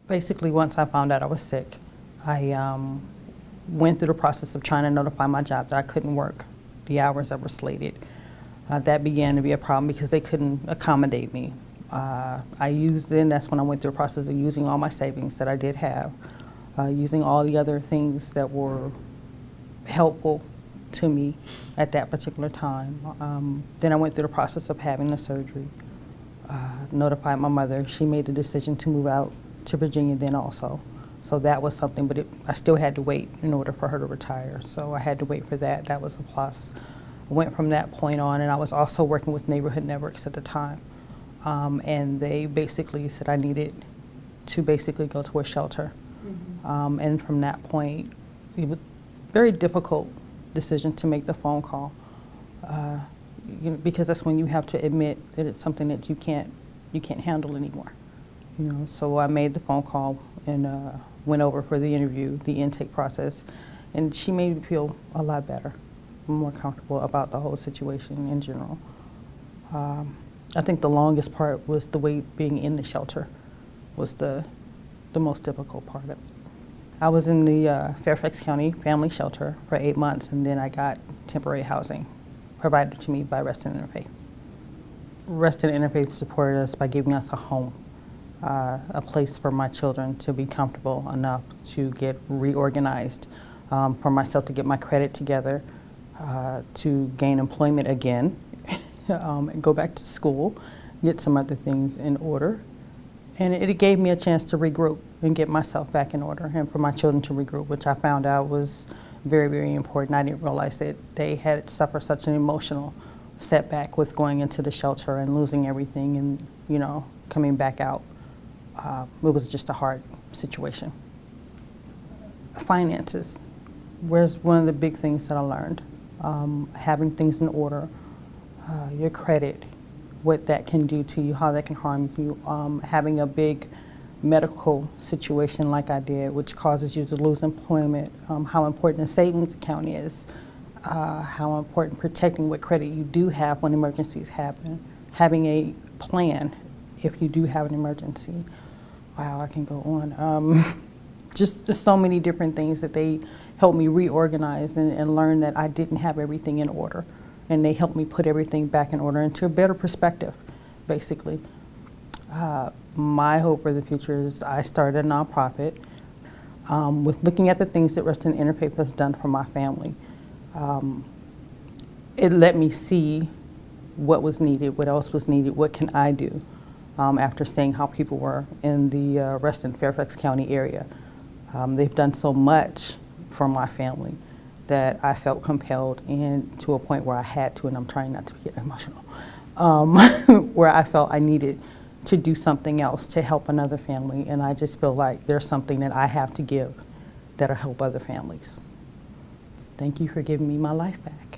Basically, once I found out I was sick, I went through the process of trying to notify my job that I couldn't work the hours that were slated. That began to be a problem because they couldn't accommodate me. That's when I went through the process of using all my savings that I did have, using all the other things that were helpful to me at that particular time. Then I went through the process of having the surgery, notified my mother. She made the decision to move out to Virginia then also. So that was something, but I still had to wait in order for her to retire. So I had to wait for that. That was a plus. I went from that point on, and I was also working with Neighborhood Networks at the time. And they basically said I needed to basically go to a shelter. Mm-hmm. And from that point, it was a very difficult decision to make the phone call. Because that's when you have to admit that it's something that you can't handle anymore. So I made the phone call and went over for the interview, the intake process, and she made me feel a lot better, more comfortable about the whole situation in general. I think the longest part was the wait being in the shelter was the most difficult part of it. I was in the Fairfax County Family Shelter for 8 months, and then I got temporary housing provided to me by Reston Interfaith. Reston Interfaith supported us by giving us a home, a place for my children to be comfortable enough to get reorganized, for myself to get my credit together, to gain employment again, go back to school, get some other things in order. And it gave me a chance to regroup and get myself back in order, and for my children to regroup, which I found out was very, very important. I didn't realize that they had suffered such an emotional setback with going into the shelter and losing everything and, coming back out. It was just a hard situation. Finances was one of the big things that I learned. Having things in order, your credit, what that can do to you, how that can harm you, having a big medical situation like I did, which causes you to lose employment, how important a savings account is, how important protecting what credit you do have when emergencies happen, having a plan if you do have an emergency. Wow, I can go on. Just so many different things that they helped me reorganize and learn that I didn't have everything in order. And they helped me put everything back in order into a better perspective, basically. My hope for the future is I started a nonprofit with looking at the things that Reston Interfaith has done for my family. It let me see what was needed, what else was needed, what can I do after seeing how people were in the Reston Fairfax County area. They've done so much for my family that I felt compelled, and to a point where I had to, and I'm trying not to get emotional, where I felt I needed to do something else to help another family, and I just feel like there's something that I have to give that'll help other families. Thank you for giving me my life back.